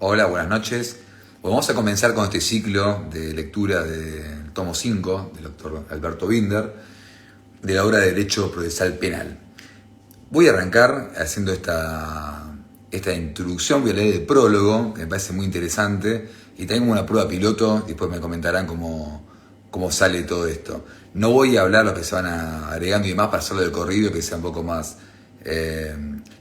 Hola, buenas noches. Bueno, vamos a comenzar con este ciclo de lectura del tomo 5 del doctor Alberto Binder, de la obra de Derecho Procesal Penal. Voy a arrancar haciendo esta introducción, voy a leer el prólogo, que me parece muy interesante, y también como una prueba piloto, después me comentarán cómo sale todo esto. No voy a hablar los que se van agregando y demás para hacerlo de corrido, que sea un poco más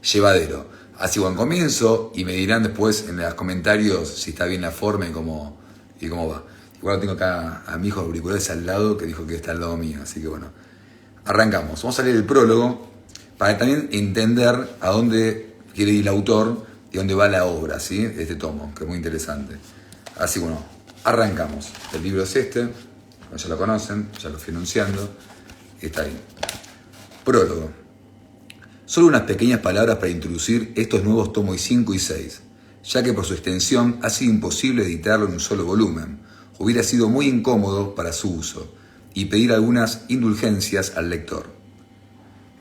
llevadero. Así buen comienzo y me dirán después en los comentarios si está bien la forma y cómo va. Igual tengo acá a mi hijo de auriculares al lado que dijo que está al lado mío, así que bueno. Arrancamos. Vamos a leer el prólogo para también entender a dónde quiere ir el autor y dónde va la obra, ¿sí? De este tomo, que es muy interesante. Así bueno, arrancamos. El libro es este, ya lo conocen, ya lo fui anunciando, y está ahí. Prólogo. Solo unas pequeñas palabras para introducir estos nuevos tomos 5 y 6, ya que por su extensión ha sido imposible editarlo en un solo volumen. Hubiera sido muy incómodo para su uso, y pedir algunas indulgencias al lector.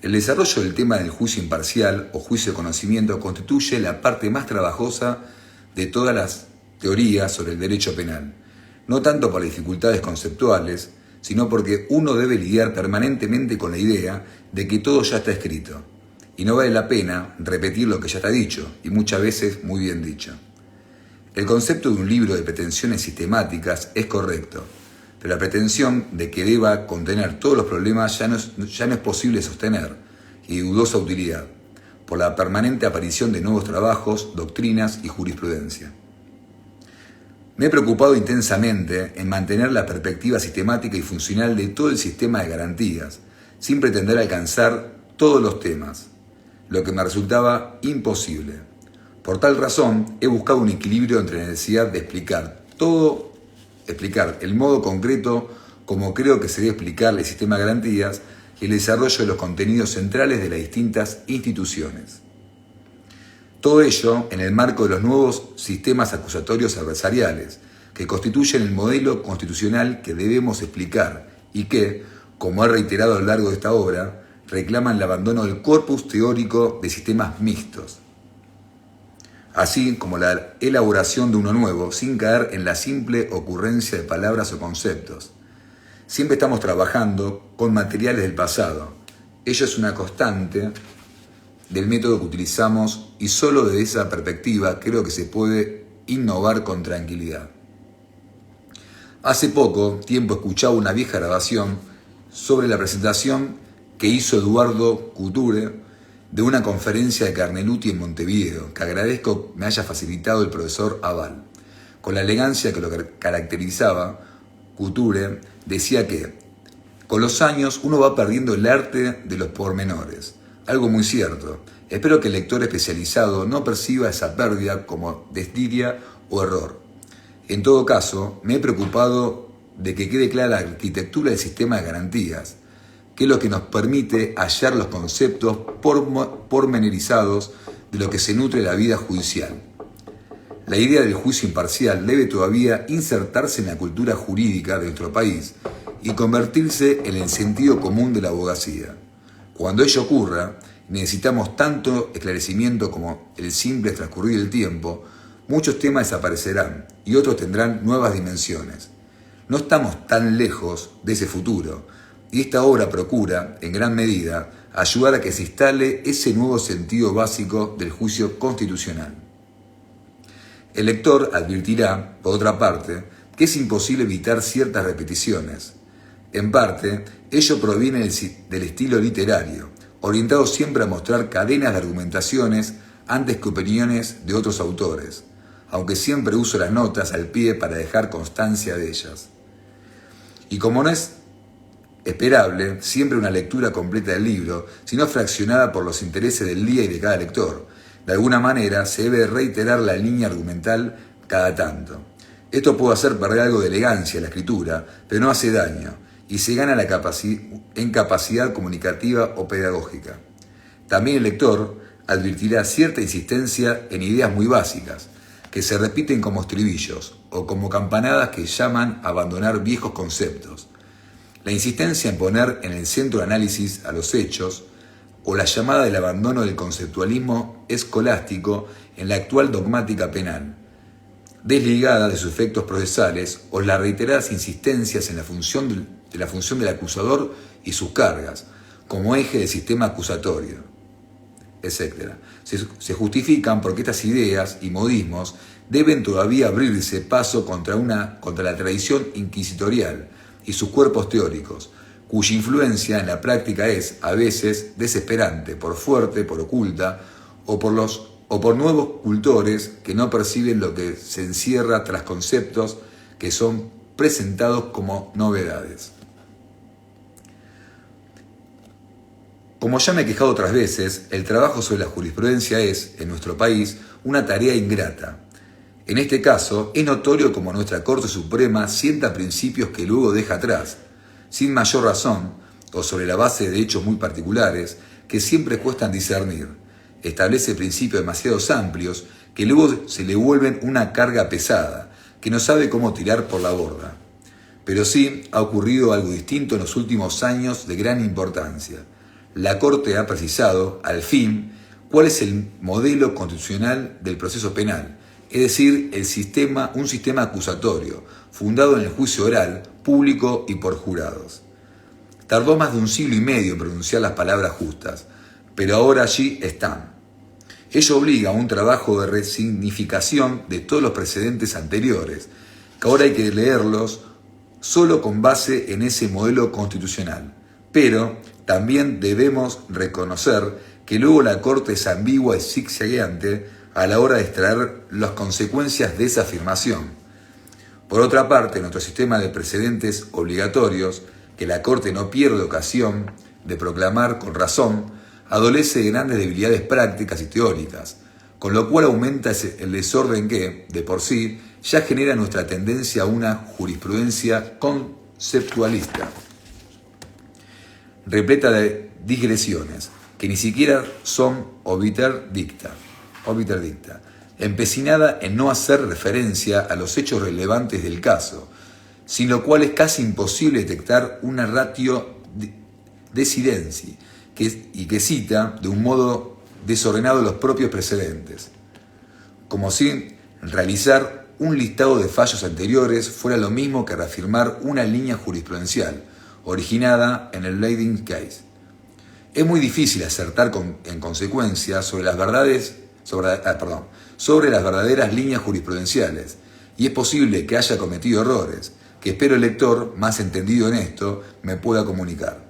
El desarrollo del tema del juicio imparcial o juicio de conocimiento constituye la parte más trabajosa de todas las teorías sobre el derecho penal, no tanto por las dificultades conceptuales, sino porque uno debe lidiar permanentemente con la idea de que todo ya está escrito. Y no vale la pena repetir lo que ya está dicho, y muchas veces muy bien dicho. El concepto de un libro de pretensiones sistemáticas es correcto, pero la pretensión de que deba contener todos los problemas ya no es posible sostener, y de dudosa utilidad, por la permanente aparición de nuevos trabajos, doctrinas y jurisprudencia. Me he preocupado intensamente en mantener la perspectiva sistemática y funcional de todo el sistema de garantías, sin pretender alcanzar todos los temas, lo que me resultaba imposible. Por tal razón, he buscado un equilibrio entre la necesidad de explicar el modo concreto como creo que se debe explicar el sistema de garantías y el desarrollo de los contenidos centrales de las distintas instituciones. Todo ello en el marco de los nuevos sistemas acusatorios adversariales, que constituyen el modelo constitucional que debemos explicar y que, como he reiterado a lo largo de esta obra, reclaman el abandono del corpus teórico de sistemas mixtos, así como la elaboración de uno nuevo, sin caer en la simple ocurrencia de palabras o conceptos. Siempre estamos trabajando con materiales del pasado. Ello es una constante del método que utilizamos y solo desde esa perspectiva creo que se puede innovar con tranquilidad. Hace poco tiempo escuchaba una vieja grabación sobre la presentación que hizo Eduardo Couture de una conferencia de Carneluti en Montevideo, que agradezco me haya facilitado el profesor Aval. Con la elegancia que lo caracterizaba, Couture decía que con los años uno va perdiendo el arte de los pormenores. Algo muy cierto. Espero que el lector especializado no perciba esa pérdida como desdidia o error. En todo caso, me he preocupado de que quede clara la arquitectura del sistema de garantías, que es lo que nos permite hallar los conceptos pormenorizados de lo que se nutre la vida judicial. La idea del juicio imparcial debe todavía insertarse en la cultura jurídica de nuestro país y convertirse en el sentido común de la abogacía. Cuando ello ocurra, necesitamos tanto esclarecimiento como el simple transcurrir del tiempo, muchos temas desaparecerán y otros tendrán nuevas dimensiones. No estamos tan lejos de ese futuro, y esta obra procura, en gran medida, ayudar a que se instale ese nuevo sentido básico del juicio constitucional. El lector advertirá, por otra parte, que es imposible evitar ciertas repeticiones. En parte, ello proviene del estilo literario, orientado siempre a mostrar cadenas de argumentaciones antes que opiniones de otros autores, aunque siempre uso las notas al pie para dejar constancia de ellas. Y como no es esperable siempre una lectura completa del libro, sino fraccionada por los intereses del día y de cada lector. De alguna manera se debe reiterar la línea argumental cada tanto. Esto puede hacer perder algo de elegancia a la escritura, pero no hace daño, y se gana en capacidad comunicativa o pedagógica. También el lector advertirá cierta insistencia en ideas muy básicas, que se repiten como estribillos o como campanadas que llaman a abandonar viejos conceptos. La insistencia en poner en el centro de análisis a los hechos o la llamada del abandono del conceptualismo escolástico en la actual dogmática penal. desligada de sus efectos procesales o las reiteradas insistencias en la función del acusador y sus cargas, como eje del sistema acusatorio, etc. Se justifican porque estas ideas y modismos deben todavía abrirse paso contra la tradición inquisitorial y sus cuerpos teóricos, cuya influencia en la práctica es, a veces, desesperante, por fuerte, por oculta, o por nuevos cultores que no perciben lo que se encierra tras conceptos que son presentados como novedades. Como ya me he quejado otras veces, el trabajo sobre la jurisprudencia es, en nuestro país, una tarea ingrata. En este caso, es notorio como nuestra Corte Suprema sienta principios que luego deja atrás, sin mayor razón, o sobre la base de hechos muy particulares, que siempre cuestan discernir. Establece principios demasiado amplios que luego se le vuelven una carga pesada, que no sabe cómo tirar por la borda. Pero sí ha ocurrido algo distinto en los últimos años de gran importancia. La Corte ha precisado, al fin, cuál es el modelo constitucional del proceso penal, es decir, un sistema acusatorio, fundado en el juicio oral, público y por jurados. Tardó más de un siglo y medio en pronunciar las palabras justas, pero ahora allí están. Ello obliga a un trabajo de resignificación de todos los precedentes anteriores, que ahora hay que leerlos solo con base en ese modelo constitucional. Pero también debemos reconocer que luego la Corte es ambigua y zigzagueante a la hora de extraer las consecuencias de esa afirmación. Por otra parte, nuestro sistema de precedentes obligatorios, que la Corte no pierde ocasión de proclamar con razón, adolece de grandes debilidades prácticas y teóricas, con lo cual aumenta el desorden que, de por sí, ya genera nuestra tendencia a una jurisprudencia conceptualista, repleta de digresiones, que ni siquiera son obiter dicta, empecinada en no hacer referencia a los hechos relevantes del caso, sin lo cual es casi imposible detectar una ratio decidendi, que cita de un modo desordenado los propios precedentes, como si realizar un listado de fallos anteriores fuera lo mismo que reafirmar una línea jurisprudencial originada en el leading case. Es muy difícil acertar en consecuencia sobre las verdaderas líneas jurisprudenciales, y es posible que haya cometido errores, que espero el lector, más entendido en esto, me pueda comunicar.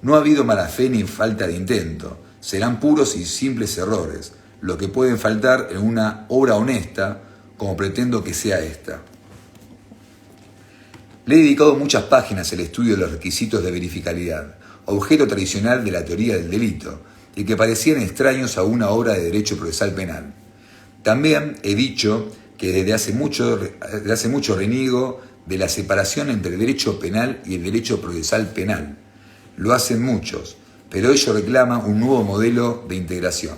No ha habido mala fe ni falta de intento, serán puros y simples errores, lo que pueden faltar en una obra honesta, como pretendo que sea esta. Le he dedicado muchas páginas al estudio de los requisitos de verificabilidad, objeto tradicional de la teoría del delito, y que parecían extraños a una obra de derecho procesal penal. También he dicho que desde hace mucho reniego de la separación entre el derecho penal y el derecho procesal penal. Lo hacen muchos, pero ello reclama un nuevo modelo de integración.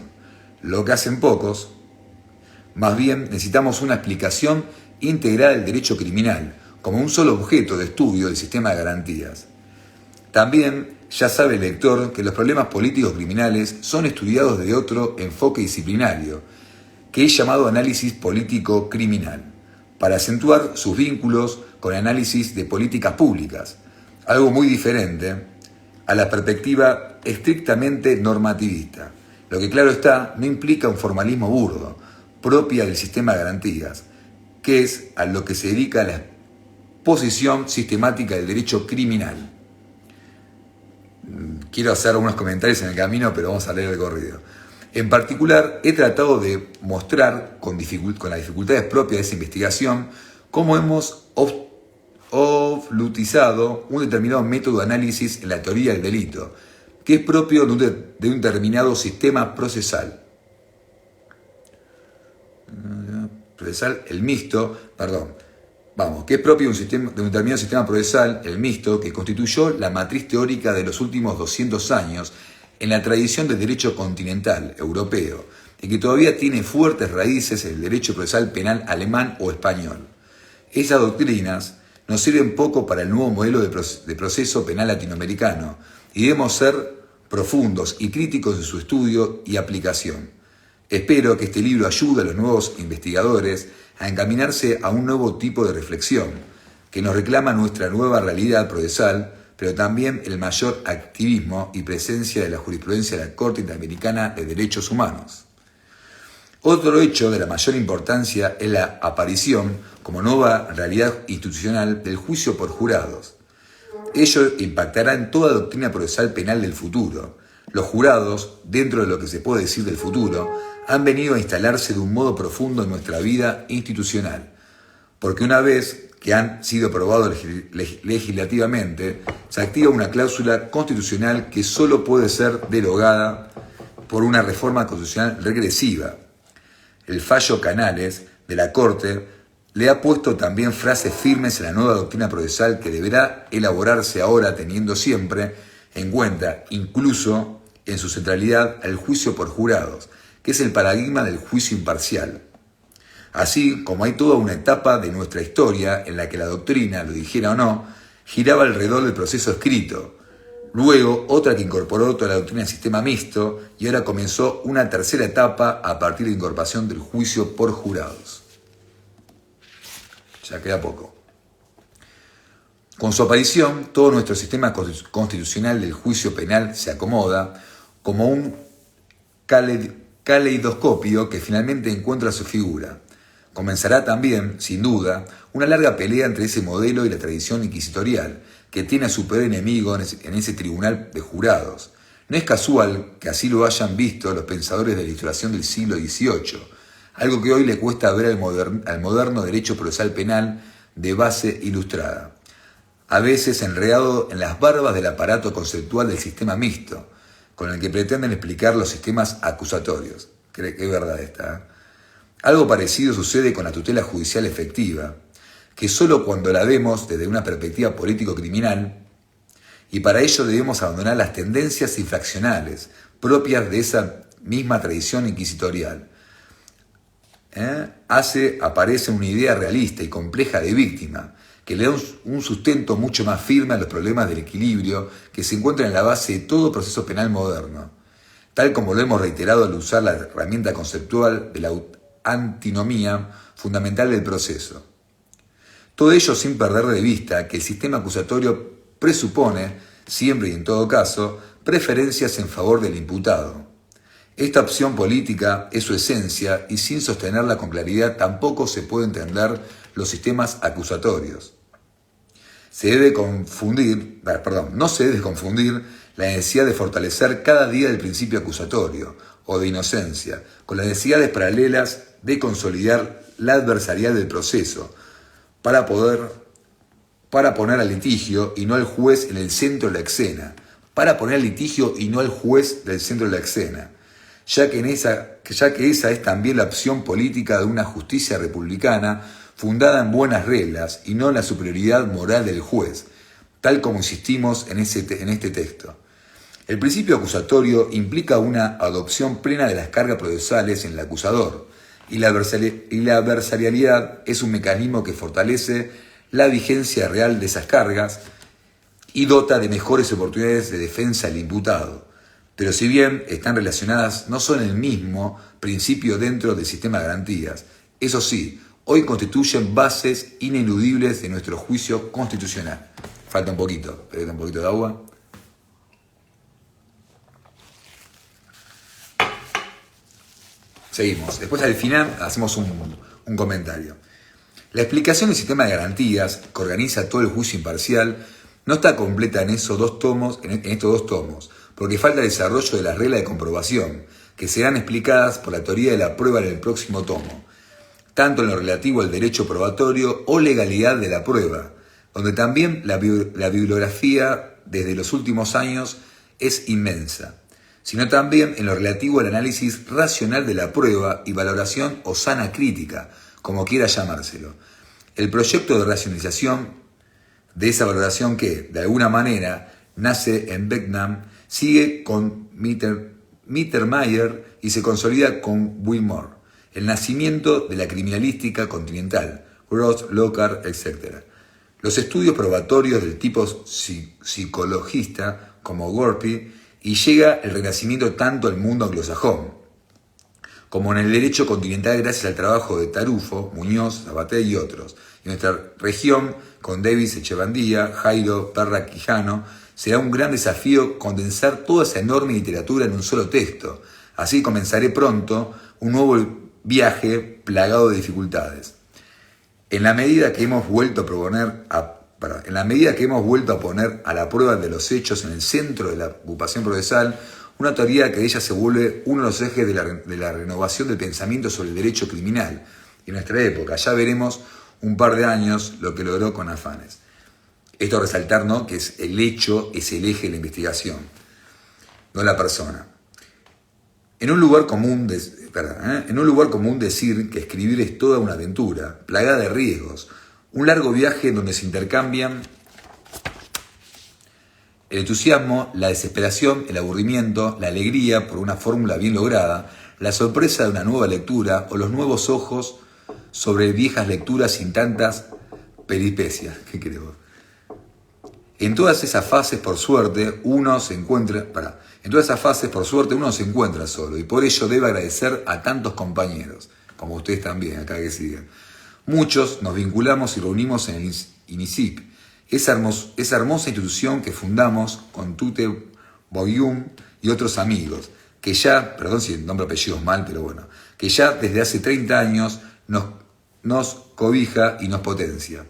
Lo que hacen pocos, más bien necesitamos una explicación integral del derecho criminal, como un solo objeto de estudio del sistema de garantías. También ya sabe el lector que los problemas políticos criminales son estudiados desde otro enfoque disciplinario, que es llamado análisis político criminal, para acentuar sus vínculos con el análisis de políticas públicas, algo muy diferente a la perspectiva estrictamente normativista. Lo que claro está, no implica un formalismo burdo, propia del sistema de garantías, que es a lo que se dedica la exposición sistemática del derecho criminal. Quiero hacer algunos comentarios en el camino, pero vamos a leer el corrido. En particular, he tratado de mostrar con las dificultades propias de esa investigación cómo hemos obfuscado un determinado método de análisis en la teoría del delito, que es propio de un determinado sistema procesal. Que es propio de un determinado sistema procesal, el mixto, que constituyó la matriz teórica de los últimos 200 años en la tradición del derecho continental europeo, y que todavía tiene fuertes raíces en el derecho procesal penal alemán o español. Esas doctrinas nos sirven poco para el nuevo modelo de proceso penal latinoamericano, y debemos ser profundos y críticos en su estudio y aplicación. Espero que este libro ayude a los nuevos investigadores a encaminarse a un nuevo tipo de reflexión, que nos reclama nuestra nueva realidad procesal, pero también el mayor activismo y presencia de la jurisprudencia de la Corte Interamericana de Derechos Humanos. Otro hecho de la mayor importancia es la aparición, como nueva realidad institucional, del juicio por jurados. Ello impactará en toda doctrina procesal penal del futuro. Los jurados, dentro de lo que se puede decir del futuro, han venido a instalarse de un modo profundo en nuestra vida institucional, porque una vez que han sido aprobados legislativamente, se activa una cláusula constitucional que solo puede ser derogada por una reforma constitucional regresiva. El fallo Canales de la Corte le ha puesto también frases firmes en la nueva doctrina procesal que deberá elaborarse ahora teniendo siempre en cuenta, incluso en su centralidad, el juicio por jurados, que es el paradigma del juicio imparcial. Así como hay toda una etapa de nuestra historia en la que la doctrina, lo dijera o no, giraba alrededor del proceso escrito. Luego, otra que incorporó toda la doctrina del sistema mixto, y ahora comenzó una tercera etapa a partir de la incorporación del juicio por jurados. Ya queda poco. Con su aparición, todo nuestro sistema constitucional del juicio penal se acomoda como un caleidoscopio que finalmente encuentra su figura. Comenzará también, sin duda, una larga pelea entre ese modelo y la tradición inquisitorial, que tiene a su peor enemigo en ese tribunal de jurados. No es casual que así lo hayan visto los pensadores de la Ilustración del siglo XVIII, algo que hoy le cuesta ver al moderno derecho procesal penal de base ilustrada, a veces enredado en las barbas del aparato conceptual del sistema mixto, con el que pretenden explicar los sistemas acusatorios. Creo que es verdad esta, ¿eh? Algo parecido sucede con la tutela judicial efectiva, que solo cuando la vemos desde una perspectiva político-criminal, y para ello debemos abandonar las tendencias infraccionales propias de esa misma tradición inquisitorial. Aparece una idea realista y compleja de víctima, que le da un sustento mucho más firme a los problemas del equilibrio que se encuentran en la base de todo proceso penal moderno, tal como lo hemos reiterado al usar la herramienta conceptual de la antinomía fundamental del proceso. Todo ello sin perder de vista que el sistema acusatorio presupone, siempre y en todo caso, preferencias en favor del imputado. Esta opción política es su esencia y sin sostenerla con claridad tampoco se puede entender los sistemas acusatorios. No se debe confundir la necesidad de fortalecer cada día el principio acusatorio o de inocencia con las necesidades paralelas de consolidar la adversariedad del proceso para poner al litigio y no al juez en el centro de la escena, ya que esa es también la opción política de una justicia republicana fundada en buenas reglas y no en la superioridad moral del juez, tal como insistimos en este texto. El principio acusatorio implica una adopción plena de las cargas procesales en el acusador, y la adversarialidad es un mecanismo que fortalece la vigencia real de esas cargas y dota de mejores oportunidades de defensa al imputado. Pero si bien están relacionadas, no son el mismo principio dentro del sistema de garantías. Eso sí, hoy constituyen bases ineludibles de nuestro juicio constitucional. Falta un poquito de agua. Seguimos. Después al final hacemos un comentario. La explicación del sistema de garantías que organiza todo el juicio imparcial no está completa en estos dos tomos, porque falta el desarrollo de las reglas de comprobación, que serán explicadas por la teoría de la prueba en el próximo tomo, tanto en lo relativo al derecho probatorio o legalidad de la prueba, donde también la bibliografía desde los últimos años es inmensa, sino también en lo relativo al análisis racional de la prueba y valoración o sana crítica, como quiera llamárselo. El proyecto de racionalización de esa valoración que, de alguna manera, nace en Beckman, sigue con Mittermeier y se consolida con Wilmore. El nacimiento de la criminalística continental, Gross, Lockhart, etc. Los estudios probatorios del tipo psicologista, como Gorky, y llega el renacimiento tanto al mundo anglosajón, como en el derecho continental gracias al trabajo de Tarufo, Muñoz, Sabaté y otros. En nuestra región, con Davis Echevandía, Jairo Perra Quijano, será un gran desafío condensar toda esa enorme literatura en un solo texto. Así comenzaré pronto un nuevo viaje plagado de dificultades. En la medida que hemos vuelto a poner a la prueba de los hechos en el centro de la ocupación procesal, una teoría que de ella se vuelve uno de los ejes de la renovación del pensamiento sobre el derecho criminal. Y en nuestra época ya veremos un par de años lo que logró con afanes. Esto resaltar, ¿no?, que es el hecho es el eje de la investigación, no la persona. En un lugar común decir que escribir es toda una aventura, plagada de riesgos, un largo viaje donde se intercambian el entusiasmo, la desesperación, el aburrimiento, la alegría por una fórmula bien lograda, la sorpresa de una nueva lectura o los nuevos ojos sobre viejas lecturas sin tantas peripecias. ¿Qué creo? En todas esas fases, por suerte, uno se encuentra solo y por ello debe agradecer a tantos compañeros, como ustedes también, acá que siguen. Muchos nos vinculamos y reunimos en el INICIP, esa hermosa institución que fundamos con Tute Boyum y otros amigos, que ya, perdón si el nombre apellidos mal, pero bueno, que ya desde hace 30 años nos cobija y nos potencia.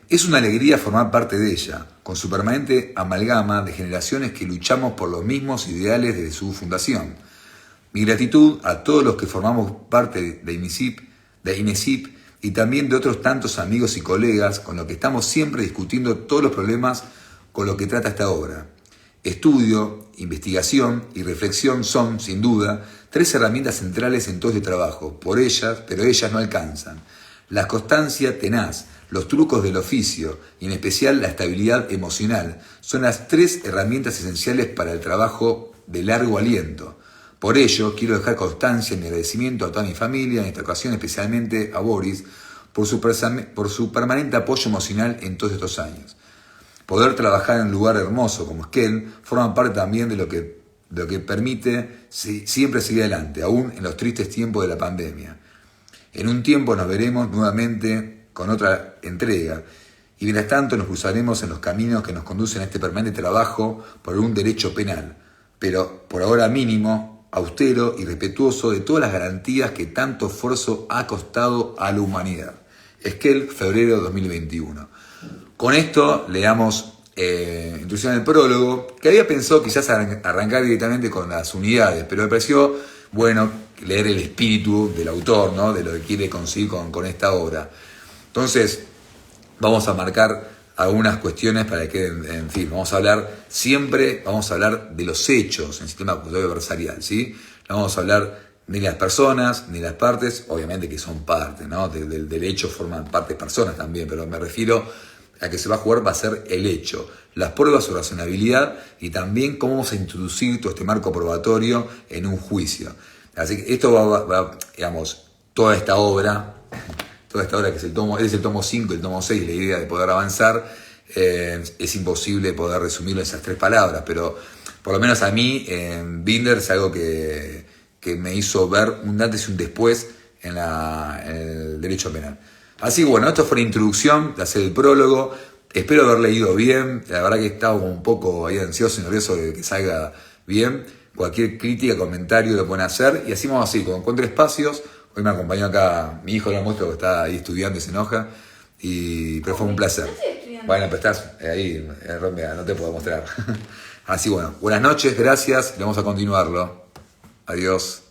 Es una alegría formar parte de ella, con su permanente amalgama de generaciones que luchamos por los mismos ideales desde su fundación. Mi gratitud a todos los que formamos parte de INESIP y también de otros tantos amigos y colegas con los que estamos siempre discutiendo todos los problemas con los que trata esta obra. Estudio, investigación y reflexión son, sin duda, 3 herramientas centrales en todo este trabajo, pero ellas no alcanzan. La constancia tenaz, los trucos del oficio y en especial la estabilidad emocional son las 3 herramientas esenciales para el trabajo de largo aliento. Por ello, quiero dejar constancia en mi agradecimiento a toda mi familia, en esta ocasión especialmente a Boris, por su permanente apoyo emocional en todos estos años. Poder trabajar en un lugar hermoso como Esquel forma parte también de lo que permite siempre seguir adelante, aún en los tristes tiempos de la pandemia. En un tiempo nos veremos nuevamente con otra entrega y mientras tanto nos cruzaremos en los caminos que nos conducen a este permanente trabajo por un derecho penal, pero por ahora mínimo, austero y respetuoso de todas las garantías que tanto esfuerzo ha costado a la humanidad. Esquel, febrero 2021. Con esto le damos introducción al prólogo, que había pensado quizás arrancar directamente con las unidades, pero me pareció bueno leer el espíritu del autor, ¿no?, de lo que quiere conseguir con esta obra. Entonces, vamos a marcar algunas cuestiones para que, en fin, vamos a hablar de los hechos en el sistema acusatorio adversarial, ¿sí? No vamos a hablar ni de las personas, ni de las partes, obviamente que son partes, ¿no? Del hecho forman parte personas también, pero me refiero a que se va a jugar va a ser el hecho, las pruebas su razonabilidad y también cómo vamos a introducir todo este marco probatorio en un juicio. Así que esto digamos, toda esta obra que es el tomo 5, el tomo 6, la idea de poder avanzar, es imposible poder resumirlo en esas 3 palabras, pero por lo menos a mí, Binder es algo que me hizo ver un antes y un después en el derecho penal. Así que bueno, esto fue la introducción de hacer el prólogo. Espero haber leído bien. La verdad que estaba un poco ahí ansioso y nervioso de que salga bien. Cualquier crítica, comentario lo pueden hacer. Y así vamos así, cuando encuentre espacios. Hoy me acompañó acá mi hijo, lo muestro que está ahí estudiando y se enoja. Pero fue un placer. Bueno, pero estás ahí, no te puedo mostrar. Así bueno, buenas noches, gracias. Vamos a continuarlo. Adiós.